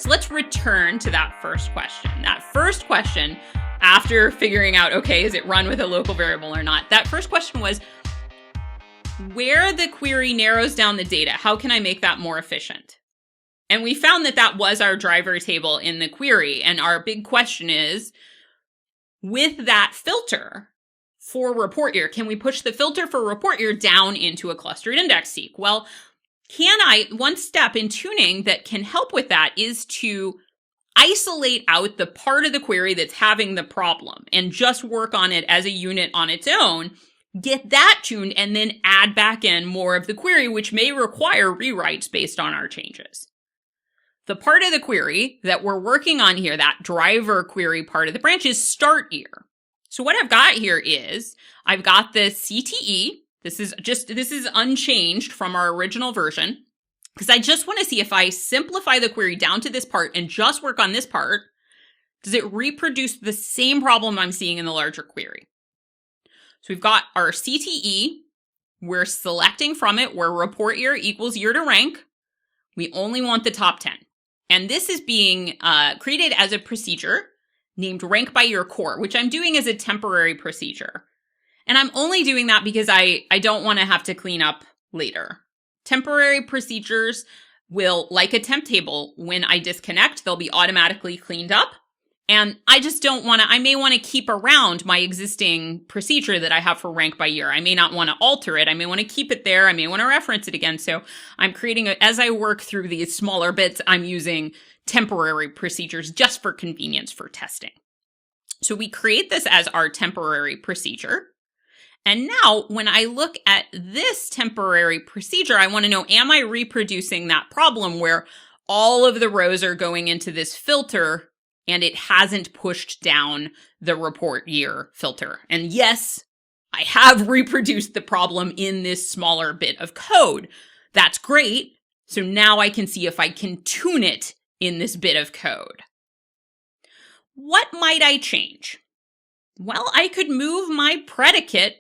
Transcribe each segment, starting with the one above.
So let's return to that first question. That first question, after figuring out, okay, is it run with a local variable or not? That first question was, where the query narrows down the data, how can I make that more efficient? And we found that that was our driver table in the query. And our big question is, with that filter for report year, can we push the filter for report year down into a clustered index seek? Well, one step in tuning that can help with that is to isolate out the part of the query that's having the problem and just work on it as a unit on its own, get that tuned, and then add back in more of the query, which may require rewrites based on our changes. The part of the query that we're working on here, that driver query part of the branch, is start year. So what I've got here is I've got the CTE. This is unchanged from our original version, because I just want to see if I simplify the query down to this part and just work on this part, does it reproduce the same problem I'm seeing in the larger query? So we've got our CTE. We're selecting from it where report year equals year to rank. We only want the top 10. And this is being created as a procedure named rank by year core, which I'm doing as a temporary procedure. And I'm only doing that because I don't want to have to clean up later. Temporary procedures will, like a temp table, when I disconnect, they'll be automatically cleaned up. And I just don't want to, I may want to keep around my existing procedure that I have for rank by year. I may not want to alter it. I may want to keep it there. I may want to reference it again. So I'm creating, as I work through these smaller bits, I'm using temporary procedures just for convenience for testing. So we create this as our temporary procedure. And now when I look at this temporary procedure, I want to know, am I reproducing that problem where all of the rows are going into this filter and it hasn't pushed down the report year filter? And yes, I have reproduced the problem in this smaller bit of code. That's great. So now I can see if I can tune it in this bit of code. What might I change? Well, I could move my predicate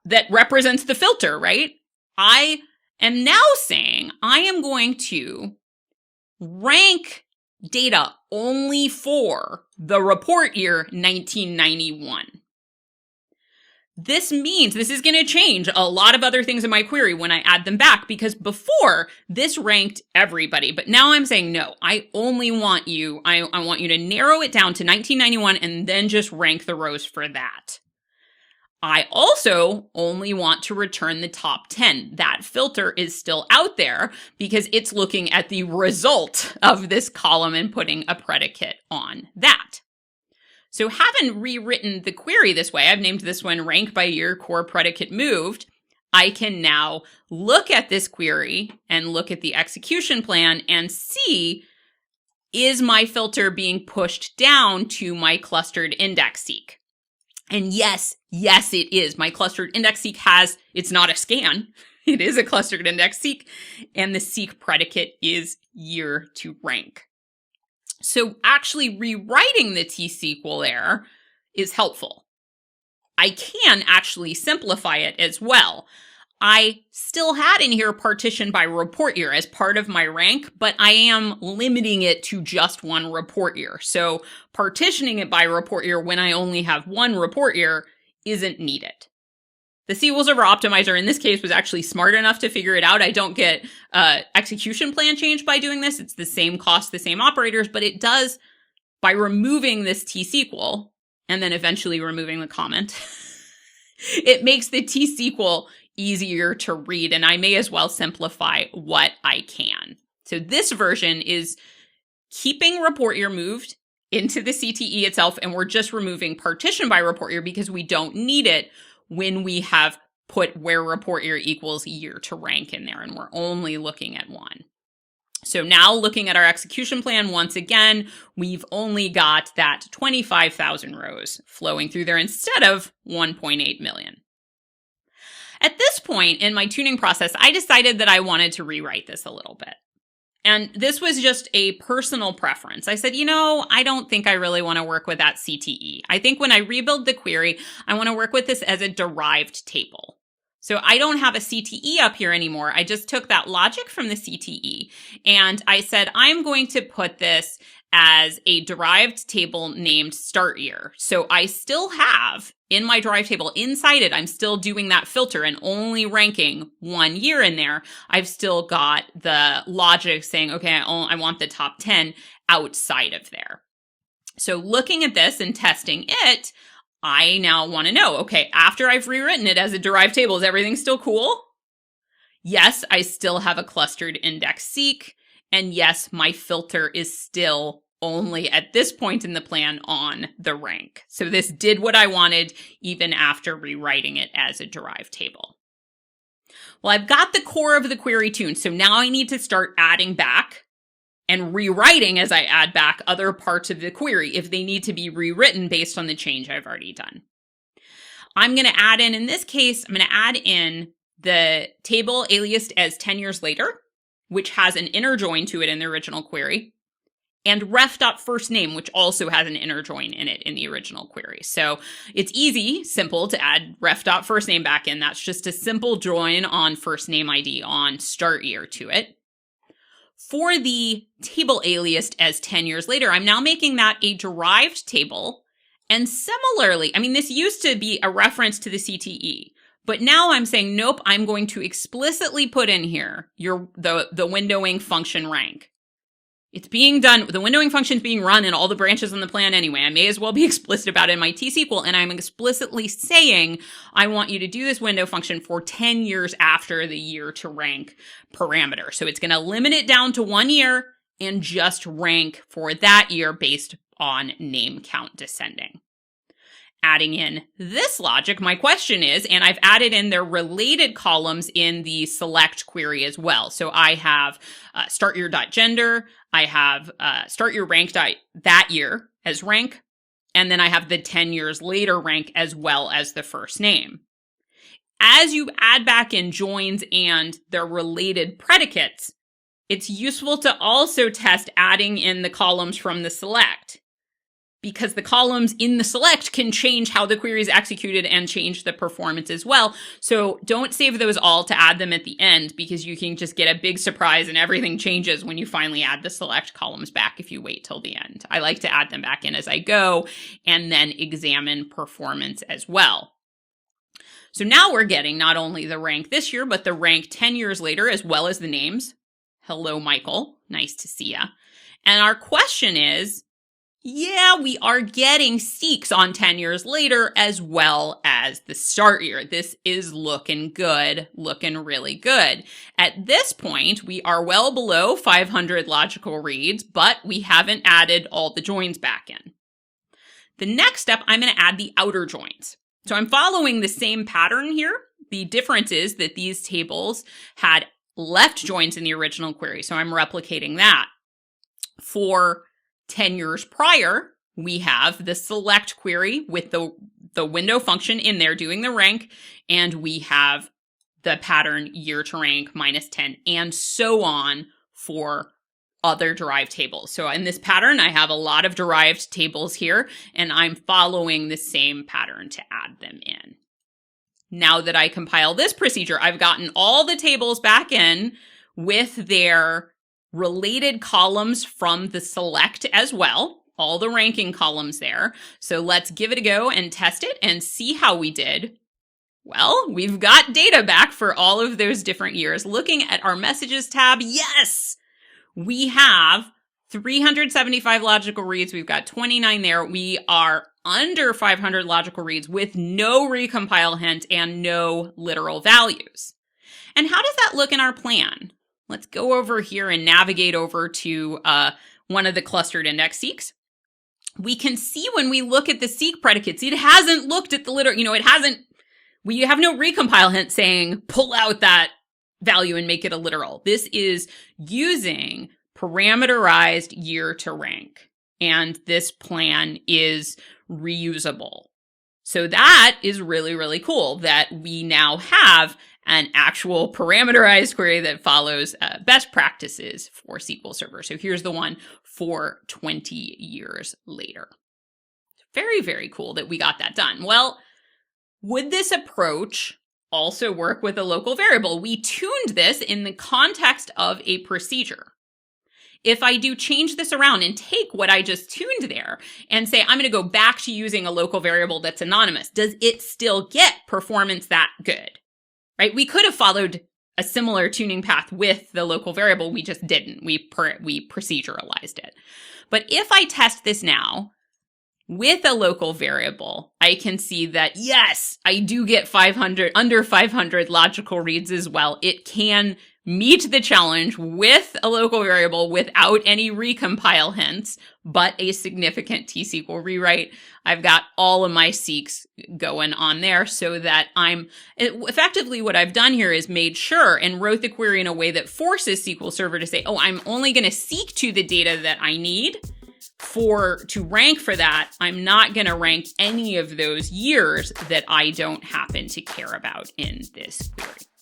that represents the filter, right? I am now saying I am going to rank data only for the report year 1991. This means this is going to change a lot of other things in my query when I add them back, because before this ranked everybody, but now I'm saying, no, I only want you, I want you to narrow it down to 1991 and then just rank the rows for that. I also only want to return the top 10. That filter is still out there because it's looking at the result of this column and putting a predicate on that. So having rewritten the query this way, I've named this one rank by year core predicate moved. I can now look at this query and look at the execution plan and see, is my filter being pushed down to my clustered index seek? And yes, it is. My clustered index seek it's not a scan. It is a clustered index seek, and the seek predicate is year to rank. So actually rewriting the T-SQL there is helpful. I can actually simplify it as well. I still had in here partition by report year as part of my rank, but I am limiting it to just one report year. So partitioning it by report year when I only have one report year isn't needed. The SQL Server Optimizer in this case was actually smart enough to figure it out. I don't get execution plan change by doing this. It's the same cost, the same operators, but it does, by removing this T-SQL and then eventually removing the comment, it makes the T-SQL easier to read, and I may as well simplify what I can. So this version is keeping report year moved into the CTE itself, and we're just removing partition by report year because we don't need it when we have put where report year equals year to rank in there, and we're only looking at one. So now looking at our execution plan, once again, we've only got that 25,000 rows flowing through there instead of 1.8 million. At this point in my tuning process, I decided that I wanted to rewrite this a little bit. And this was just a personal preference. I said, I don't think I really want to work with that CTE. I think when I rebuild the query, I want to work with this as a derived table. So I don't have a CTE up here anymore. I just took that logic from the CTE and I said, I'm going to put this as a derived table named start year. So I still have in my derived table inside it, I'm still doing that filter and only ranking 1 year in there. I've still got the logic saying, okay, I want the top 10 outside of there. So looking at this and testing it, I now want to know, okay, after I've rewritten it as a derived table, is everything still cool? Yes, I still have a clustered index seek. And yes, my filter is still only at this point in the plan on the rank. So this did what I wanted even after rewriting it as a derived table. Well, I've got the core of the query tuned. So now I need to start adding back and rewriting as I add back other parts of the query if they need to be rewritten based on the change I've already done. I'm going to add in this case, I'm going to add in the table aliased as 10 years later, which has an inner join to it in the original query, and ref.firstname, which also has an inner join in it in the original query. So it's easy, simple to add ref.firstname back in. That's just a simple join on first name ID on start year to it. For the table aliased as 10 years later, I'm now making that a derived table. And similarly, I mean, this used to be a reference to the CTE, but now I'm saying, nope, I'm going to explicitly put in here the windowing function rank. It's being done, the windowing function is being run in all the branches on the plan anyway. I may as well be explicit about it in my T-SQL, and I'm explicitly saying, I want you to do this window function for 10 years after the year to rank parameter. So it's going to limit it down to 1 year and just rank for that year based on name count descending. Adding in this logic, my question is, and I've added in their related columns in the select query as well. So I have startyear.gender, I have startyear_rank that year as rank, and then I have the 10 years later rank as well as the first name. As you add back in joins and their related predicates, it's useful to also test adding in the columns from the select, because the columns in the select can change how the query is executed and change the performance as well. So don't save those all to add them at the end, because you can just get a big surprise and everything changes when you finally add the select columns back if you wait till the end. I like to add them back in as I go and then examine performance as well. So now we're getting not only the rank this year, but the rank 10 years later, as well as the names. Hello, Michael. Nice to see ya. And our question is, yeah, we are getting seeks on 10 years later as well as the start year. This is looking good, looking really good. At this point, we are well below 500 logical reads, but we haven't added all the joins back in. The next step, I'm going to add the outer joins. So I'm following the same pattern here. The difference is that these tables had left joins in the original query, so I'm replicating that. For 10 years prior, we have the select query with the window function in there doing the rank, and we have the pattern year to rank -10, and so on for other derived tables. So in this pattern, I have a lot of derived tables here, and I'm following the same pattern to add them in. Now that I compile this procedure, I've gotten all the tables back in with their related columns from the select as well, all the ranking columns there. So let's give it a go and test it and see how we did. Well, we've got data back for all of those different years. Looking at our messages tab, yes, we have 375 logical reads. We've got 29 there. We are under 500 logical reads with no recompile hint and no literal values. And how does that look in our plan? Let's go over here and navigate over to one of the clustered index seeks. We can see when we look at the seek predicates, it hasn't looked at the literal, we have no recompile hint saying pull out that value and make it a literal. This is using parameterized year to rank, and this plan is reusable. So that is really, really cool that we now have an actual parameterized query that follows best practices for SQL Server. So here's the one for 20 years later. Very, very cool that we got that done. Well, would this approach also work with a local variable. We tuned this in the context of a procedure. If I do change this around and take what I just tuned there and say, I'm going to go back to using a local variable that's anonymous, does it still get performance that good? Right? We could have followed a similar tuning path with the local variable. We just didn't. We proceduralized it. But if I test this now with a local variable, I can see that, yes, I do get under 500 logical reads as well. It can meet the challenge with a local variable without any recompile hints, but a significant T-SQL rewrite. I've got all of my seeks going on there so that effectively what I've done here is made sure and wrote the query in a way that forces SQL Server to say, oh, I'm only going to seek to the data that I need to rank for that. I'm not going to rank any of those years that I don't happen to care about in this query.